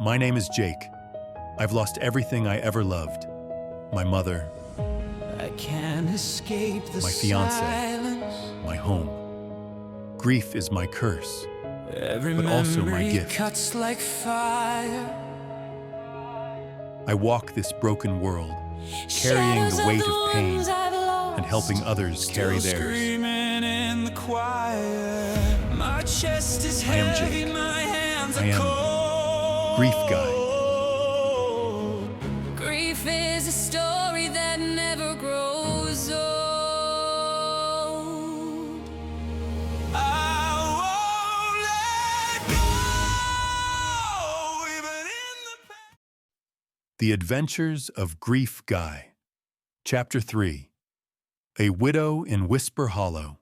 My name is Jake. I've lost everything I ever loved. My mother, I can't escape the my fiancé, silence. my home. Grief is my curse, Every but also my memory gift. cuts like fire. I walk this broken world, carrying the weight of pain and helping others carry Still theirs. screaming in the choir. My chest is I am heavy, Jake. my hands I are am cold. Grief Guy. Grief is a story that never grows old. I won't let go, even in the pain. The Adventures of Grief Guy. Chapter 3. A Widow in Whisper Hollow.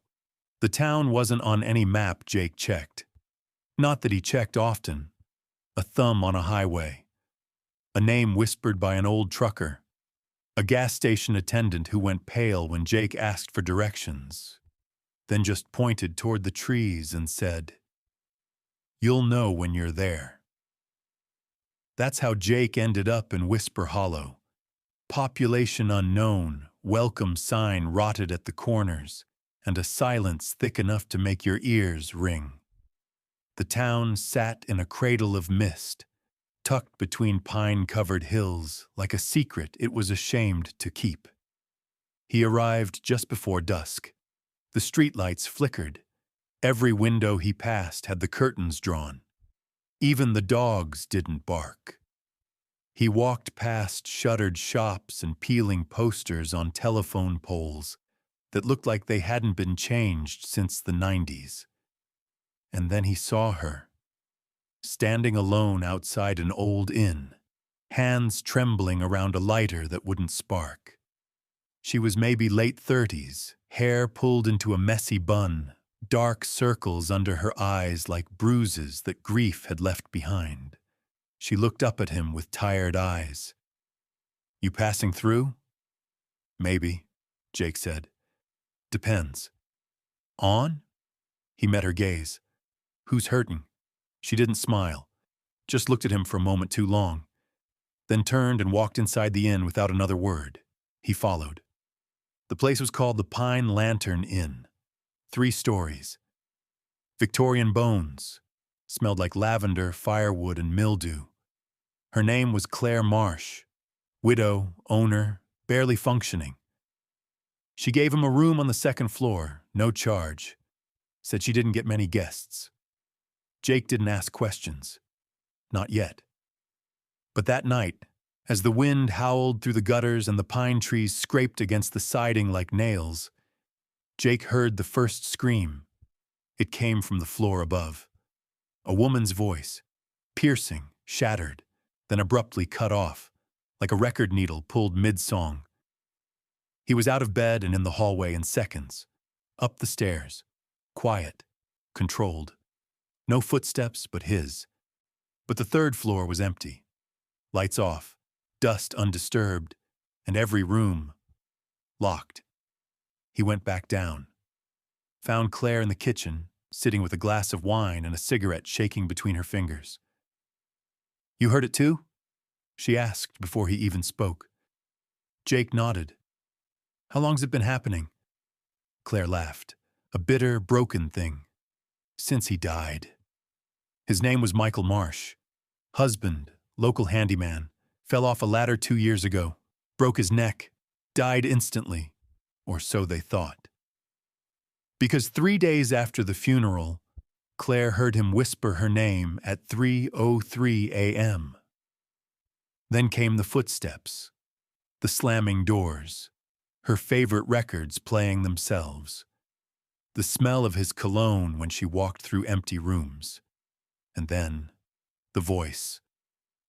The town wasn't on any map Jake checked. Not that he checked often. A thumb on a highway. A name whispered by an old trucker. A gas station attendant who went pale when Jake asked for directions. Then just pointed toward the trees and said, "You'll know when you're there." That's how Jake ended up in Whisper Hollow. Population unknown, welcome sign rotted at the corners, and a silence thick enough to make your ears ring. The town sat in a cradle of mist, tucked between pine-covered hills like a secret it was ashamed to keep. He arrived just before dusk. The streetlights flickered. Every window he passed had the curtains drawn. Even the dogs didn't bark. He walked past shuttered shops and peeling posters on telephone poles that looked like they hadn't been changed since the 90s. And then he saw her, standing alone outside an old inn, hands trembling around a lighter that wouldn't spark. She was maybe late 30s, hair pulled into a messy bun, dark circles under her eyes like bruises that grief had left behind. She looked up at him with tired eyes. "You passing through?" "Maybe," Jake said. "Depends." "On?" He met her gaze. "Who's hurting?" She didn't smile, just looked at him for a moment too long, then turned and walked inside the inn without another word. He followed. The place was called the Pine Lantern Inn. 3 stories. Victorian bones. Smelled like lavender, firewood, and mildew. Her name was Claire Marsh. Widow, owner, barely functioning. She gave him a room on the 2nd floor, no charge. Said she didn't get many guests. Jake didn't ask questions. Not yet. But that night, as the wind howled through the gutters and the pine trees scraped against the siding like nails, Jake heard the first scream. It came from the floor above. A woman's voice, piercing, shattered, then abruptly cut off, like a record needle pulled mid-song. He was out of bed and in the hallway in seconds. Up the stairs. Quiet. Controlled. No footsteps but his. But the 3rd floor was empty. Lights off. Dust undisturbed. And every room locked. He went back down. Found Claire in the kitchen, sitting with a glass of wine and a cigarette shaking between her fingers. "You heard it too?" she asked before he even spoke. Jake nodded. "How long's it been happening?" Claire laughed. A bitter, broken thing. "Since he died." His name was Michael Marsh. Husband, local handyman, fell off a ladder 2 years ago, broke his neck, died instantly, or so they thought. Because 3 days after the funeral, Claire heard him whisper her name at 3:03 a.m. Then came the footsteps, the slamming doors, her favorite records playing themselves, the smell of his cologne when she walked through empty rooms, and then the voice,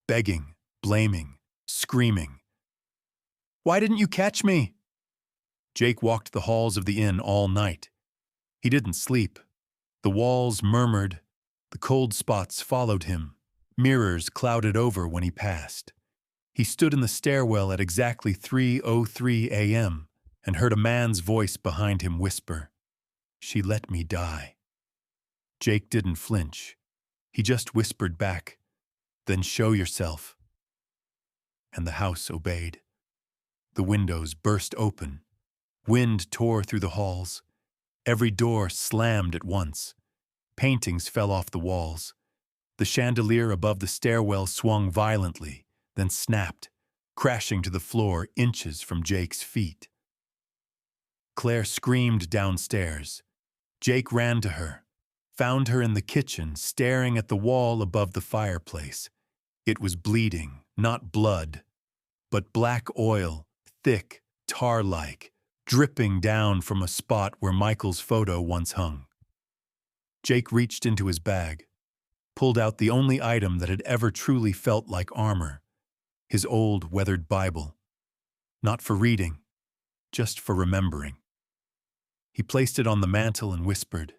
begging, blaming, screaming. "Why didn't you catch me?" Jake walked the halls of the inn all night. He didn't sleep. The walls murmured. The cold spots followed him. Mirrors clouded over when he passed. He stood in the stairwell at exactly 3:03 a.m. and heard a man's voice behind him whisper, "She let me die." Jake didn't flinch. He just whispered back, Then show yourself." And the house obeyed. The windows burst open. Wind tore through the halls. Every door slammed at once. Paintings fell off the walls. The chandelier above the stairwell swung violently, then snapped, crashing to the floor inches from Jake's feet. Claire screamed downstairs. Jake ran to her, found her in the kitchen, staring at the wall above the fireplace. It was bleeding, not blood, but black oil, thick, tar-like, dripping down from a spot where Michael's photo once hung. Jake reached into his bag, pulled out the only item that had ever truly felt like armor, his old, weathered Bible. Not for reading, just for remembering. He placed it on the mantel and whispered,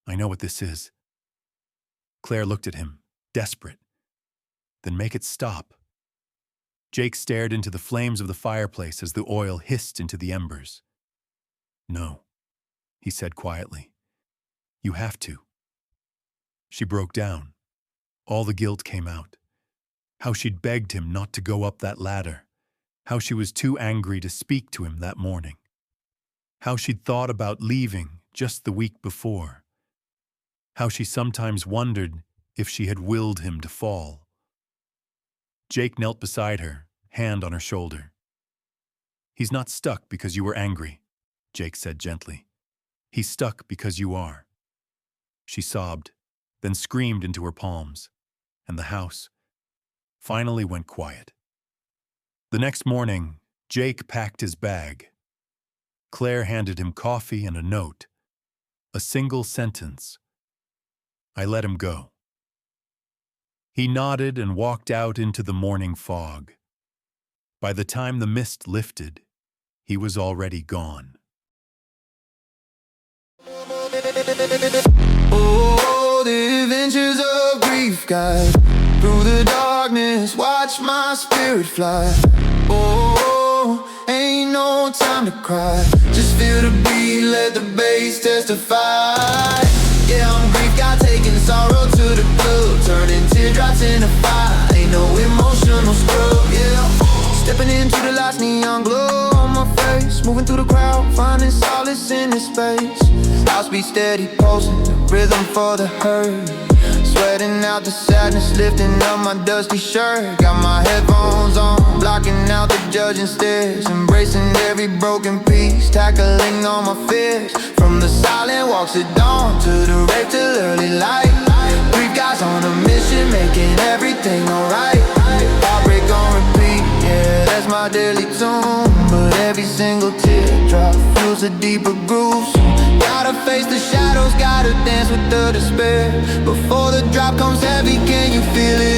"I know what this is." Claire looked at him, desperate. "Then make it stop." Jake stared into the flames of the fireplace as the oil hissed into the embers. "No," he said quietly. "You have to." She broke down. All the guilt came out. How she'd begged him not to go up that ladder. How she was too angry to speak to him that morning. How she'd thought about leaving just the week before. How she sometimes wondered if she had willed him to fall. Jake knelt beside her, hand on her shoulder. "He's not stuck because you were angry," Jake said gently. "He's stuck because you are." She sobbed, then screamed into her palms, and the house finally went quiet. The next morning, Jake packed his bag. Claire handed him coffee and a note. A single sentence. "I let him go." He nodded and walked out into the morning fog. By the time the mist lifted, he was already gone. Oh, the adventures of grief guide through the darkness, watch my spirit fly. Oh, ain't no time to cry, just feel the beat, let the bass testify. Yeah, I'm grief guide, taking sorrow to the club, turning teardrops into fire. Ain't no emotional scrub, yeah. Stepping into the last neon glow on my face, moving through the crowd, finding solace in this space. House beat steady pulsing, rhythm for the hurt. Sweating out the sadness, lifting up my dusty shirt. Got my headphones on, blocking out the judging stares. Embracing every broken piece, tackling all my fears. From the silent walks at dawn to the rave till early light. Three guys on a mission, making everything alright. Heartbreak on repeat, yeah, that's my daily tune. But every single teardrop fuels a deeper groove. So gotta face the shadows, gotta dance with the despair. Before the drop comes heavy, can you feel it?